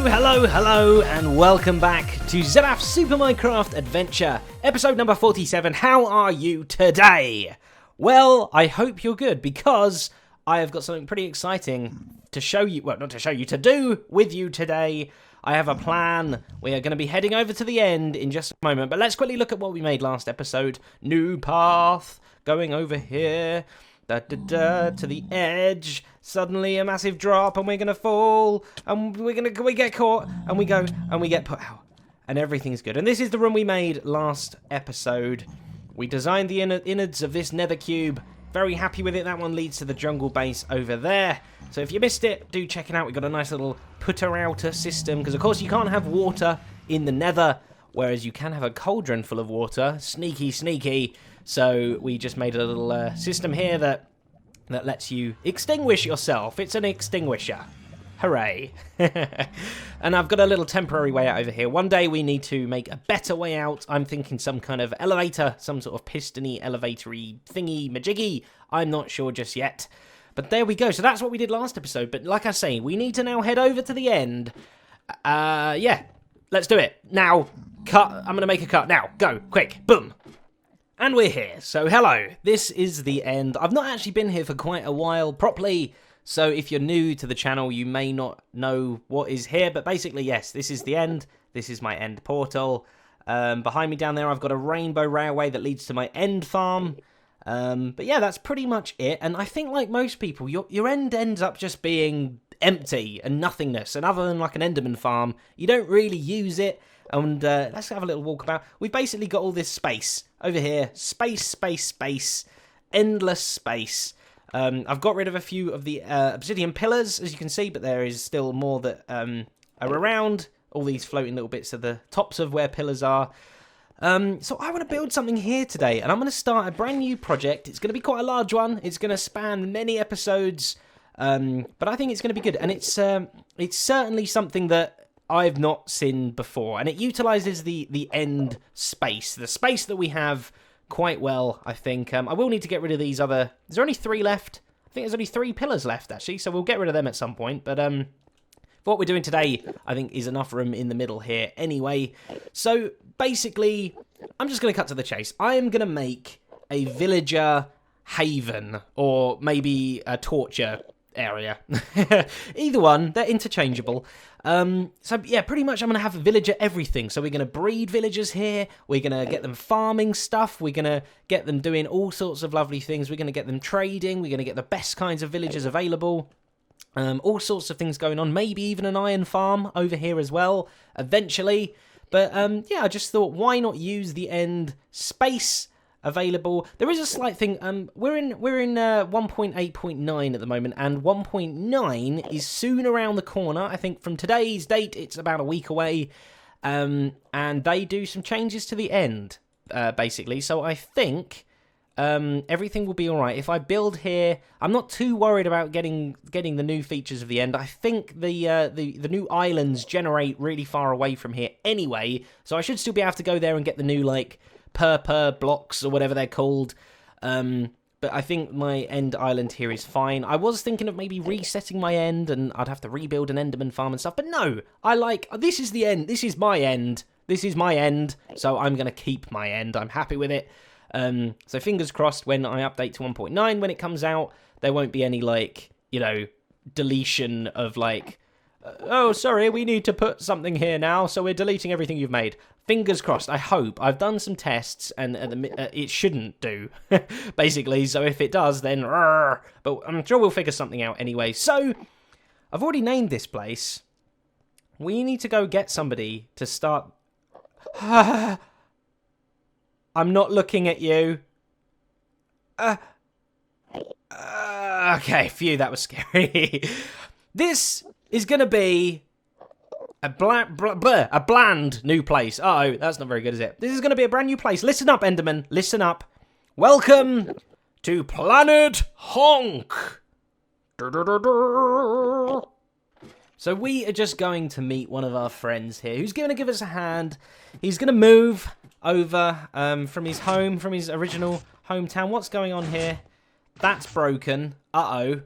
Hello, and welcome back to Zedaph's Super Minecraft Adventure, episode number 47. How are you today? Well, I hope you're good, because I have got something pretty exciting to show you, well, not to show you, to do with you today. I have a plan. We are going to be heading over to the end in just a moment, but let's quickly look at what we made last episode. New path, going over here. To the edge, suddenly a massive drop, and we're gonna fall, and we get caught, and we go, and we get put out, and everything's good. And this is the room we made last episode. We designed the innards of this nether cube. Very happy with it. That one leads to the jungle base over there. So if you missed it, do check it out. We've got a nice little putter-outer system, because of course you can't have water in the nether, whereas you can have a cauldron full of water. Sneaky, sneaky. So we just made a little system here that lets you extinguish yourself. It's an extinguisher. Hooray. And I've got a little temporary way out over here. One day we need to make a better way out. I'm thinking some kind of elevator, some sort of piston-y, elevator-y thingy, majiggy. I'm not sure just yet. But there we go. So that's what we did last episode. But like I say, we need to now head over to the end. Yeah, let's do it. Now, cut. I'm going to make a cut. Now, go. Quick. Boom. And we're here, so hello, this is the end. I've not actually been here for quite a while properly, so if you're new to the channel, you may not know what is here, but basically, yes, this is the end. This is my end portal. Behind me down there, I've got a rainbow railway that leads to my end farm. But yeah, that's pretty much it, and I think like most people, your end ends up just being empty and nothingness, and other than like an Enderman farm, you don't really use it. And let's have a little walk about. We've basically got all this space over here. Space, endless space. I've got rid of a few of the obsidian pillars, as you can see, but there is still more that are around. All these floating little bits of the tops of where pillars are. So I want to build something here today, and I'm going to start a brand new project. It's going to be quite a large one. It's going to span many episodes, but I think it's going to be good. And it's certainly something that I've not seen before, and it utilizes the end space, the space that we have quite well, I think. I will need to get rid of these other. Is there only 3 left? I think there's only 3 pillars left, actually, so we'll get rid of them at some point. But for what we're doing today, I think is enough room in the middle here anyway. So basically, I'm just going to cut to the chase. I am going to make a villager haven, or maybe a torture area. Either one, they're interchangeable. So yeah, pretty much I'm going to have a villager everything. So we're going to breed villagers here. We're going to get them farming stuff. We're going to get them doing all sorts of lovely things. We're going to get them trading. We're going to get the best kinds of villagers available. All sorts of things going on. Maybe even an iron farm over here as well, eventually. But yeah, I just thought, why not use the end space available? There is a slight thing. We're in 1.8.9 at the moment, and 1.9 is soon around the corner. I think from today's date, it's about a week away, and they do some changes to the end, basically. So I think everything will be all right if I build here. I'm not too worried about getting the new features of the end. I think the new islands generate really far away from here anyway, so I should still be able to go there and get the new like per blocks or whatever they're called. But I think my end island here is fine. I was thinking of maybe resetting my end, and I'd have to rebuild an Enderman farm and stuff. But no, this is the end. This is my end. This is my end. So I'm going to keep my end. I'm happy with it. So fingers crossed when I update to 1.9, when it comes out, there won't be any like, you know, deletion of like, oh, sorry, we need to put something here now, so we're deleting everything you've made. Fingers crossed, I hope. I've done some tests, and it shouldn't do, basically. So if it does, then... But I'm sure we'll figure something out anyway. So, I've already named this place. We need to go get somebody to start... I'm not looking at you. Okay, phew, that was scary. This is going to be a bland new place. Uh-oh, that's not very good, is it? This is going to be a brand new place. Listen up, Enderman. Listen up. Welcome to Planet Honk. So we are just going to meet one of our friends here who's going to give us a hand. He's going to move over from his home, from his original hometown. What's going on here? That's broken. Uh-oh.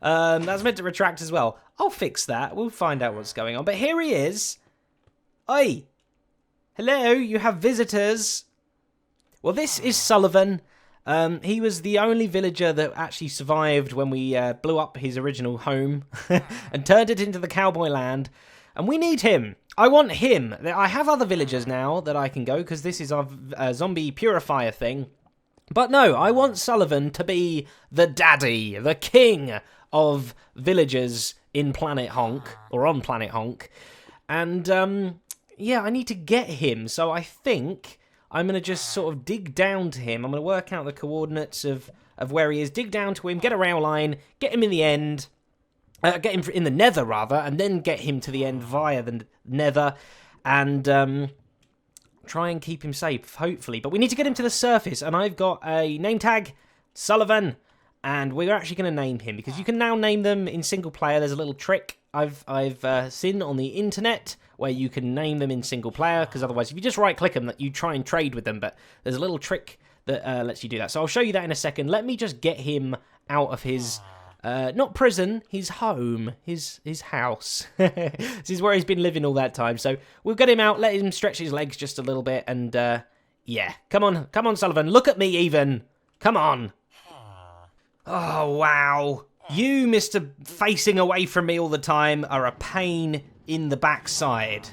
That's meant to retract as well. I'll fix that. We'll find out what's going on. But here he is. Oi. Hello, you have visitors. Well, this is Sullivan. He was the only villager that actually survived when we blew up his original home and turned it into the cowboy land. And we need him. I want him. I have other villagers now that I can go because this is our zombie purifier thing. But no, I want Sullivan to be the daddy, the king of villagers in Planet Honk, or on Planet Honk. And, yeah, I need to get him. So I think I'm going to just sort of dig down to him. I'm going to work out the coordinates of where he is, dig down to him, get a rail line, get him in the end, get him in the nether, rather, and then get him to the end via the nether, and try and keep him safe, hopefully. But we need to get him to the surface, and I've got a name tag, Sullivan, and we're actually going to name him, because you can now name them in single player. There's a little trick I've seen on the internet where you can name them in single player, because otherwise if you just right click them, you try and trade with them, but there's a little trick that lets you do that. So I'll show you that in a second. Let me just get him out of his not prison, his home, his house. This is where he's been living all that time. So we'll get him out, let him stretch his legs just a little bit, and yeah, come on, Sullivan, look at me even. Come on. Oh wow, you, Mr. Facing away from me all the time, are a pain in the backside.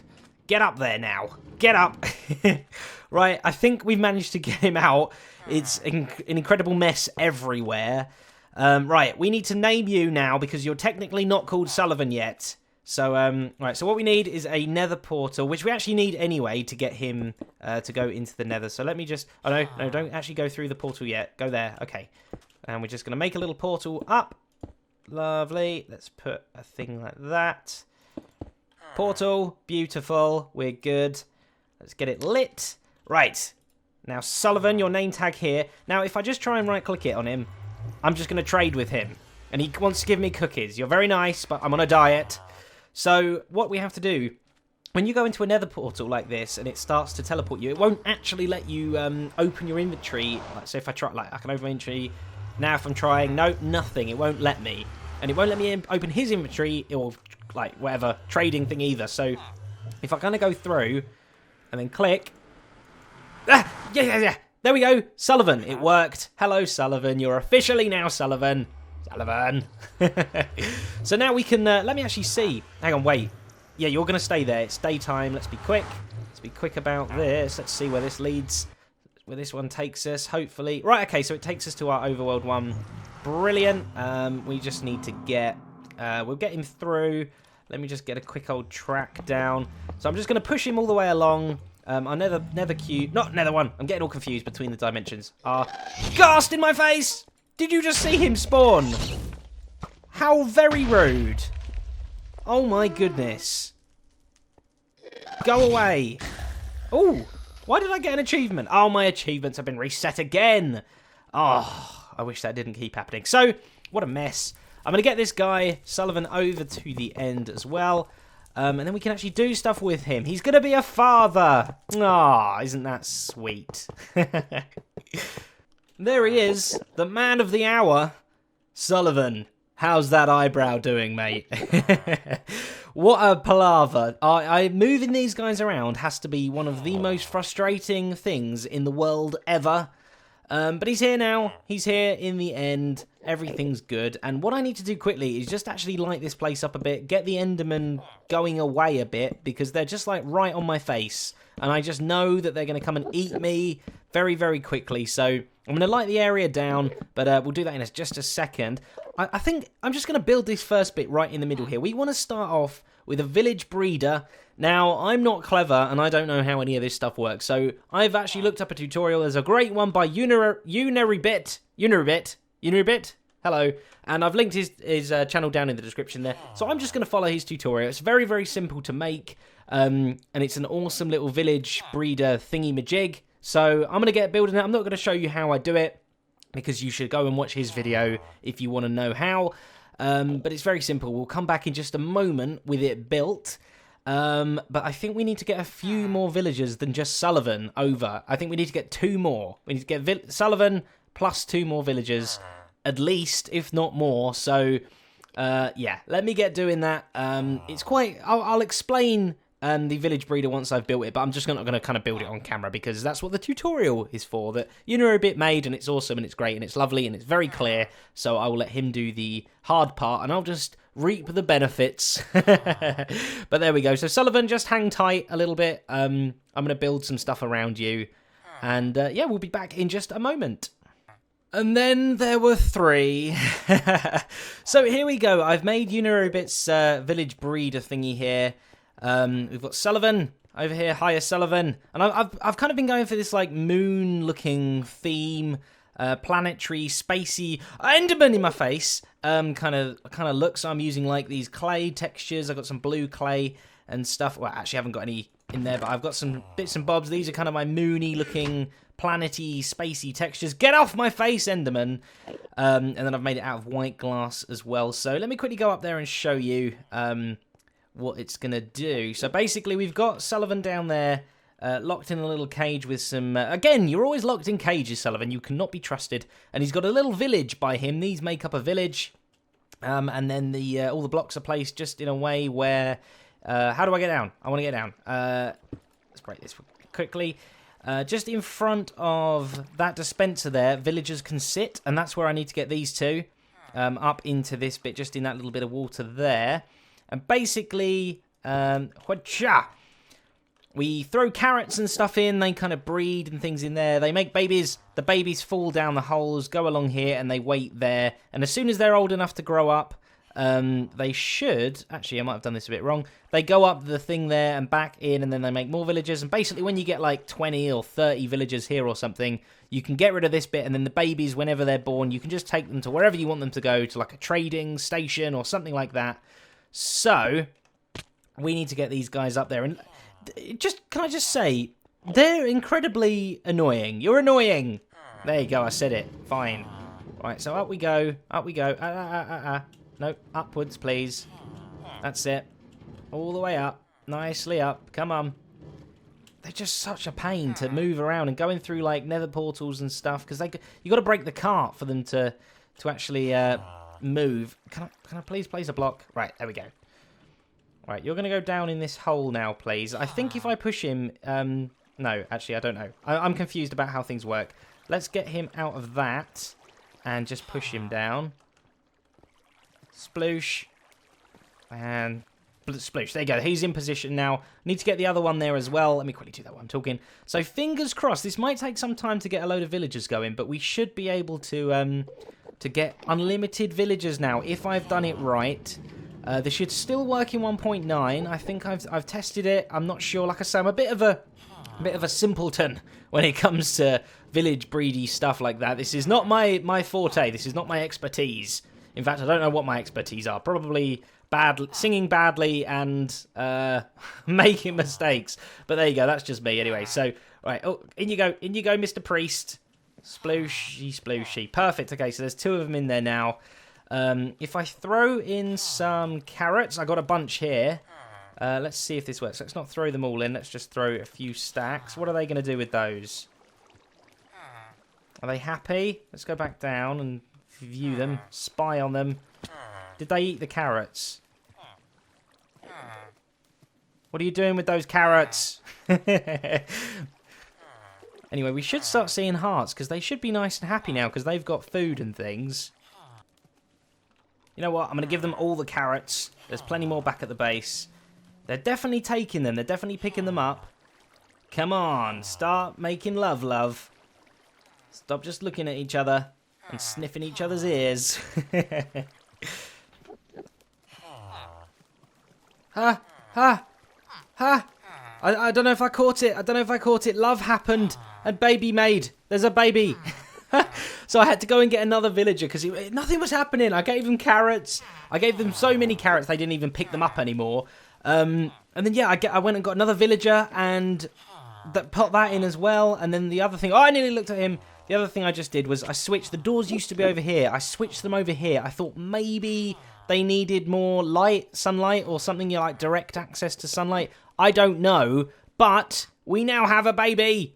Get up there now. Get up. Right, I think we've managed to get him out. It's an incredible mess everywhere. Right, we need to name you now because you're technically not called Sullivan yet. So, right, so what we need is a nether portal, which we actually need anyway to get him to go into the nether. So let me just... Oh, no, don't actually go through the portal yet. Go there. Okay. And we're just going to make a little portal up. Lovely. Let's put a thing like that. Portal. Beautiful. We're good. Let's get it lit. Right. Now, Sullivan, your name tag here. Now, if I just try and right-click it on him, I'm just going to trade with him. And he wants to give me cookies. You're very nice, but I'm on a diet. So what we have to do, when you go into a nether portal like this and it starts to teleport you, it won't actually let you open your inventory. Like, so if I try, like, I can open my inventory. Now if I'm trying, nope, nothing. It won't let me. And it won't let me open his inventory or, like, whatever, trading thing either. So if I kind of go through and then click. Ah, yeah. There we go, Sullivan. It worked. Hello, Sullivan. You're officially now Sullivan. Sullivan. So now we can... let me actually see. Hang on, wait. Yeah, you're going to stay there. It's daytime. Let's be quick. Let's be quick about this. Let's see where this leads. Where this one takes us, hopefully. Right, okay, so it takes us to our overworld one. Brilliant. We just need to get... we'll get him through. Let me just get a quick old track down. So I'm just going to push him all the way along. Our nether cube... Not nether one. I'm getting all confused between the dimensions. Ghast in my face! Did you just see him spawn? How very rude. Oh my goodness. Go away. Oh, why did I get an achievement? Oh, my achievements have been reset again. Oh, I wish that didn't keep happening. So, what a mess. I'm going to get this guy, Sullivan, over to the end as well. And then we can actually do stuff with him. He's going to be a father. Ah, isn't that sweet? There he is, the man of the hour, Sullivan. How's that eyebrow doing, mate? What a palaver. Moving these guys around has to be one of the most frustrating things in the world ever. But he's here now. He's here in the end. Everything's good. And what I need to do quickly is just actually light this place up a bit. Get the Endermen going away a bit. Because they're just like right on my face. And I just know that they're going to come and eat me very, very quickly. So I'm going to light the area down. But we'll do that in just a second. I think I'm just going to build this first bit right in the middle here. We want to start off with a village breeder. Now, I'm not clever, and I don't know how any of this stuff works, so I've actually looked up a tutorial. There's a great one by UnaryBit. UnaryBit? Hello. And I've linked his channel down in the description there. So I'm just going to follow his tutorial. It's very, very simple to make, and it's an awesome little village breeder thingy-majig. So I'm going to get building it. I'm not going to show you how I do it, because you should go and watch his video if you want to know how. But it's very simple. We'll come back in just a moment with it built. But I think we need to get a few more villagers than just Sullivan over. I think we need to get 2 more. We need to get Sullivan plus 2 more villagers, at least, if not more. So Yeah, let me get doing that. It's quite... I'll explain the village breeder once I've built it, but I'm just not going to kind of build it on camera because that's what the tutorial is for, that UnaryBit made, and it's awesome, and it's great, and it's lovely, and it's very clear, so I will let him do the hard part, and I'll just reap the benefits. But there we go. So Sullivan, just hang tight a little bit. I'm going to build some stuff around you, and yeah, we'll be back in just a moment. And then there were 3. So here we go. I've made UnaryBit's village breeder thingy here. We've got Sullivan over here. Hiya, Sullivan. And I've kind of been going for this like moon-looking theme, planetary, spacey, Enderman in my face. Kind of look. So I'm using like these clay textures. I've got some blue clay and stuff. Well, actually, I haven't got any in there, but I've got some bits and bobs. These are kind of my moony-looking, planety, spacey textures. Get off my face, Enderman. And then I've made it out of white glass as well. So let me quickly go up there and show you what it's going to do. So basically, we've got Sullivan down there locked in a little cage with some... again, you're always locked in cages, Sullivan. You cannot be trusted. And he's got a little village by him. These make up a village. And then all the blocks are placed just in a way where... how do I get down? I want to get down. Let's break this quickly. Just in front of that dispenser there, villagers can sit, and that's where I need to get these two up into this bit, just in that little bit of water there. And basically, we throw carrots and stuff in, they kind of breed and things in there. They make babies, the babies fall down the holes, go along here, and they wait there. And as soon as they're old enough to grow up, they should... Actually, I might have done this a bit wrong. They go up the thing there and back in, and then they make more villagers. And basically, when you get like 20 or 30 villagers here or something, you can get rid of this bit, and then the babies, whenever they're born, you can just take them to wherever you want them to go, to like a trading station or something like that. So, we need to get these guys up there. And can I just say, they're incredibly annoying. You're annoying. There you go, I said it. Fine. Right, so up we go. Up we go. No, upwards, please. That's it. All the way up. Nicely up. Come on. They're just such a pain to move around and going through, like, nether portals and stuff. Because you got to break the cart for them to actually move. Can I please place a block? Right, there we go. Right, you're going to go down in this hole now, please. I think if I push him... no, actually, I don't know. I'm confused about how things work. Let's get him out of that and just push him down. Sploosh. And sploosh. There you go. He's in position now. Need to get the other one there as well. Let me quickly do that while I'm talking. So fingers crossed. This might take some time to get a load of villagers going, but we should be able to get unlimited villagers now if I've done it right. This should still work in 1.9. I think I've tested it. I'm not sure. Like I say, I'm a bit of a simpleton when it comes to village breedy stuff like that. This is not my forte. This is not my expertise. In fact, I don't know what my expertise are. Probably singing badly and making mistakes. But there you go. That's just me anyway. So, right. Oh, in you go. In you go, Mr. Priest. Splooshy, splooshy. Perfect. Okay, so there's 2 of them in there now. If I throw in some carrots, I got a bunch here. Let's see if this works. Let's not throw them all in. Let's just throw a few stacks. What are they going to do with those? Are they happy? Let's go back down and view them. Spy on them. Did they eat the carrots? What are you doing with those carrots? Anyway, we should start seeing hearts because they should be nice and happy now because they've got food and things. You know what? I'm going to give them all the carrots. There's plenty more back at the base. They're definitely taking them. They're definitely picking them up. Come on. Start making love, love. Stop just looking at each other and sniffing each other's ears. Ha! Ha! Ha! I don't know if I caught it. I don't know if I caught it. Love happened. And baby made. There's a baby. So I had to go and get another villager because nothing was happening. I gave them carrots. I gave them so many carrots they didn't even pick them up anymore. And then, yeah, I went and got another villager and put that in as well. And then the other thing... Oh, I nearly looked at him. The other thing I just did was I switched... The doors used to be over here. I switched them over here. I thought maybe they needed more light, sunlight, or something like direct access to sunlight. I don't know. But we now have a baby.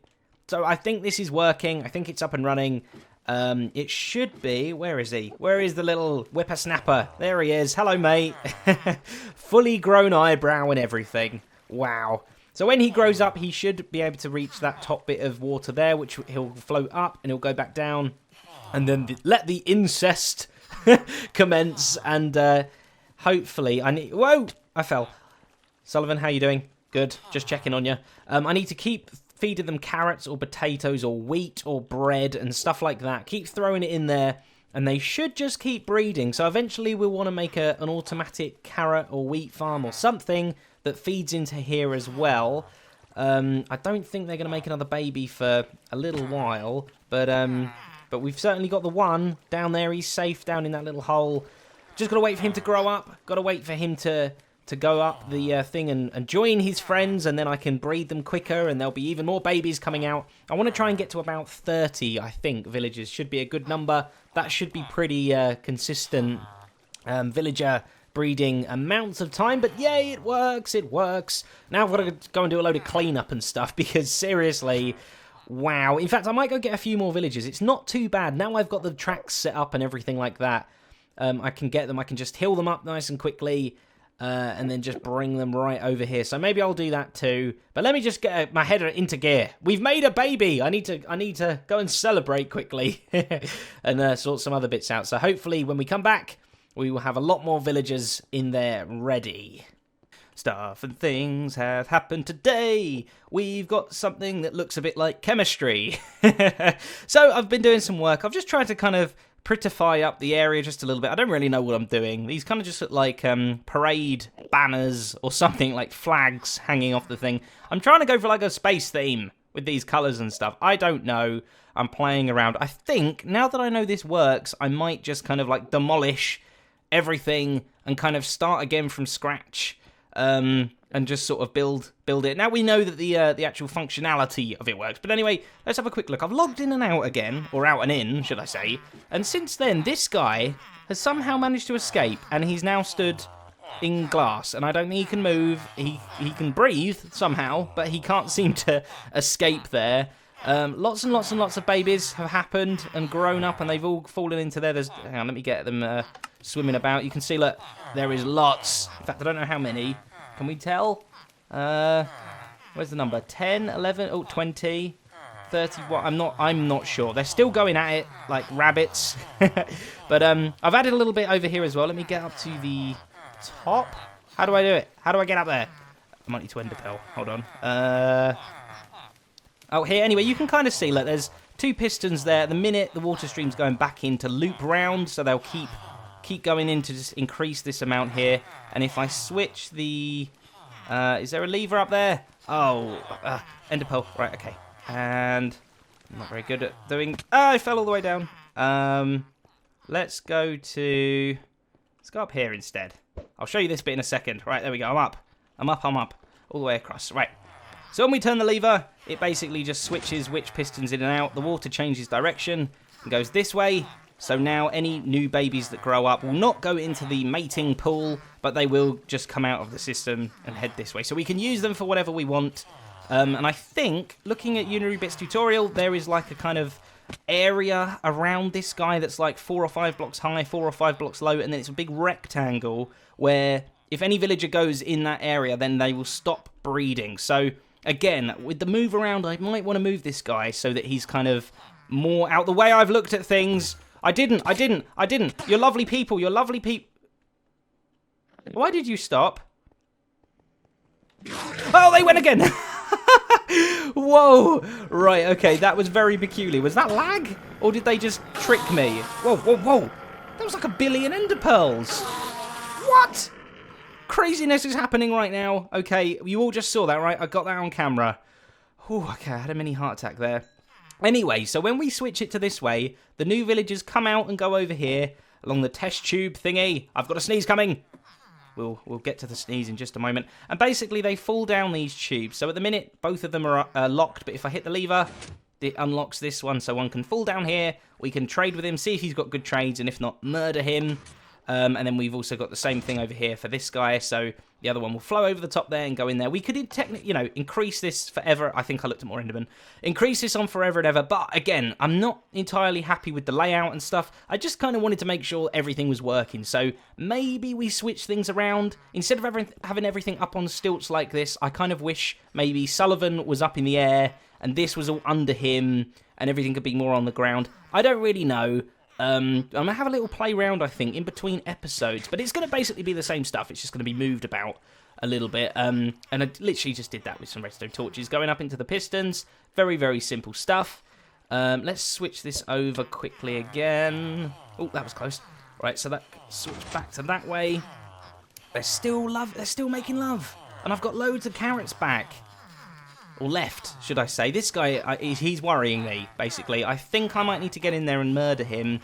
So I think this is working. I think it's up and running. It should be... Where is he? Where is the little whippersnapper? There he is. Hello, mate. Fully grown eyebrow and everything. Wow. So when he grows up, he should be able to reach that top bit of water there, which he'll float up and he'll go back down. And then let the incest commence. And hopefully... Whoa! I fell. Sullivan, how you doing? Good. Just checking on you. I need to keep feeding them carrots or potatoes or wheat or bread and stuff like that. Keep throwing it in there. And they should just keep breeding. So eventually we'll want to make an automatic carrot or wheat farm or something that feeds into here as well. I don't think they're going to make another baby for a little while, but we've certainly got the one down there. He's safe down in that little hole. Just got to wait for him to grow up. Got to wait for him to go up the thing and join his friends, and then I can breed them quicker, and there'll be even more babies coming out. I want to try and get to about 30, I think, villagers. Should be a good number. That should be pretty consistent villager breeding amounts of time, but yay, it works, it works. Now I've got to go and do a load of cleanup and stuff, because seriously, wow. In fact, I might go get a few more villagers. It's not too bad. Now I've got the tracks set up and everything like that. I can get them, I can just heal them up nice and quickly, and then just bring them right over here. So maybe I'll do that too. But let me just get my head into gear. We've made a baby. I need to go and celebrate quickly and sort some other bits out. So hopefully when we come back, we will have a lot more villagers in there ready. Stuff and things have happened today. We've got something that looks a bit like chemistry. So I've been doing some work. I've just tried to kind of prettify up the area just a little bit. I don't really know what I'm doing. These kind of just look like parade banners or something, like flags hanging off the thing. I'm trying to go for like a space theme with these colours and stuff. I don't know. I'm playing around. I think now that I know this works, I might just kind of like demolish everything and kind of start again from scratch, and just sort of build it. Now we know that the actual functionality of it works. But anyway, let's have a quick look. I've logged in and out again, or out and in, should I say. And since then, this guy has somehow managed to escape, and he's now stood in glass. And I don't think he can move. He can breathe somehow, but he can't seem to escape there. Lots and lots and lots of babies have happened and grown up, and they've all fallen into there. Hang on, let me get them swimming about. You can see, look, there is lots. In fact, I don't know how many. Can we tell? Where's the number? 10, 11, oh, 20, 30. What? I'm not sure. They're still going at it like rabbits. But I've added a little bit over here as well. Let me get up to the top. How do I do it? How do I get up there? I might need to end a pill. Hold on. Oh, here. Anyway, you can kind of see, look, there's two pistons there. At the minute, the water stream's going back in to loop round, so they'll keep going in to just increase this amount here. And if I switch the... is there a lever up there? Oh, ender pearl. Right, okay. And I'm not very good at doing... I fell all the way down. Let's go up here instead. I'll show you this bit in a second. Right, there we go. I'm up. All the way across. Right. So when we turn the lever, it basically just switches which pistons in and out. The water changes direction and goes this way. So now any new babies that grow up will not go into the mating pool, but they will just come out of the system and head this way. So we can use them for whatever we want. And I think, looking at UnaryBit's tutorial, there is like a kind of area around this guy that's like 4 or 5 blocks high, 4 or 5 blocks low, and then it's a big rectangle where if any villager goes in that area, then they will stop breeding. So again, with the move around, I might want to move this guy so that he's kind of more out the way. I've looked at things. I didn't. You're lovely people. Why did you stop? Oh, they went again. Whoa. Right, okay, that was very peculiar. Was that lag? Or did they just trick me? Whoa. That was like 1 billion ender pearls. What? Craziness is happening right now. Okay, you all just saw that, right? I got that on camera. Ooh, okay, I had a mini heart attack there. Anyway, so when we switch it to this way, the new villagers come out and go over here along the test tube thingy. I've got a sneeze coming. We'll get to the sneeze in just a moment. And basically, they fall down these tubes. So at the minute, both of them are locked. But if I hit the lever, it unlocks this one. So one can fall down here. We can trade with him, see if he's got good trades. And if not, murder him. And then we've also got the same thing over here for this guy, so the other one will flow over the top there and go in there. We could, increase this forever. I think I looked at more Enderman. Increase this on forever and ever, but again, I'm not entirely happy with the layout and stuff. I just kind of wanted to make sure everything was working, so maybe we switch things around. Instead of having everything up on stilts like this, I kind of wish maybe Sullivan was up in the air, and this was all under him, and everything could be more on the ground. I don't really know. I'm going to have a little play around, I think, in between episodes. But it's going to basically be the same stuff. It's just going to be moved about a little bit. And I literally just did that with some redstone torches going up into the pistons. Very, very simple stuff. Let's switch this over quickly again. Oh, that was close. Right, so that switch back to that way. They're still making love. And I've got loads of carrots back. Or left, should I say. This guy, he's worrying me, basically. I think I might need to get in there and murder him.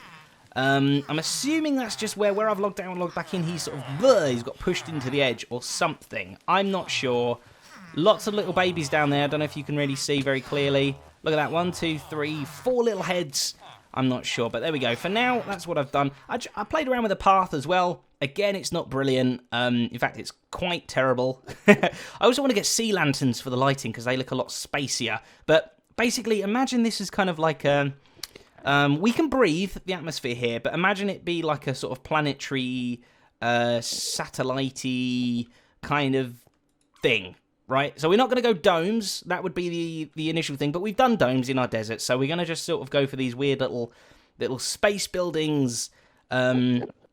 I'm assuming that's just where I've logged out and logged back in, he's sort of, he's got pushed into the edge or something. I'm not sure. Lots of little babies down there. I don't know if you can really see very clearly. Look at that, 1, 2, 3, 4 little heads. I'm not sure, but there we go. For now, that's what I've done. I played around with the path as well. Again, it's not brilliant. In fact, it's quite terrible. I also want to get sea lanterns for the lighting because they look a lot spacier. But basically, imagine this is kind of like a... we can breathe the atmosphere here, but imagine it be like a sort of planetary, satellite-y kind of thing, right? So we're not going to go domes. That would be the initial thing. But we've done domes in our desert, so we're going to just sort of go for these weird little space buildings.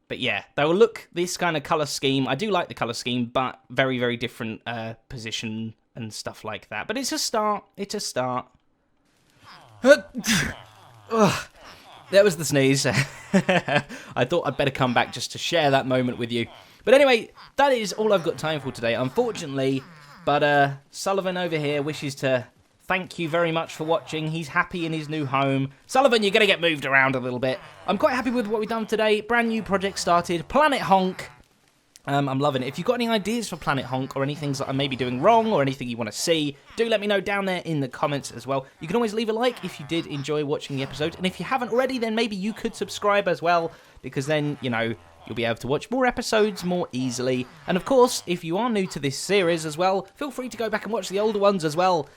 But yeah, they will look this kind of colour scheme. I do like the colour scheme, but very, very different position and stuff like that. But it's a start. It's a start. There was the sneeze. I thought I'd better come back just to share that moment with you. But anyway, that is all I've got time for today, unfortunately. But Sullivan over here wishes to thank you very much for watching. He's happy in his new home. Sullivan, you're going to get moved around a little bit. I'm quite happy with what we've done today. Brand new project started. Planet Honk. I'm loving it. If you've got any ideas for Planet Honk or any things that I may be doing wrong or anything you want to see, do let me know down there in the comments as well. You can always leave a like if you did enjoy watching the episode. And if you haven't already, then maybe you could subscribe as well, because then, you'll be able to watch more episodes more easily. And of course, if you are new to this series as well, feel free to go back and watch the older ones as well,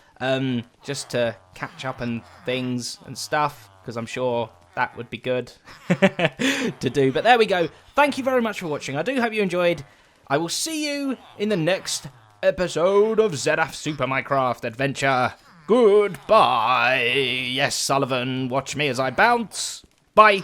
just to catch up and things and stuff, because I'm sure that would be good to do. But there we go. Thank you very much for watching. I do hope you enjoyed. I will see you in the next episode of Zedaph Super Minecraft Adventure. Goodbye. Yes, Sullivan, watch me as I bounce. Bye.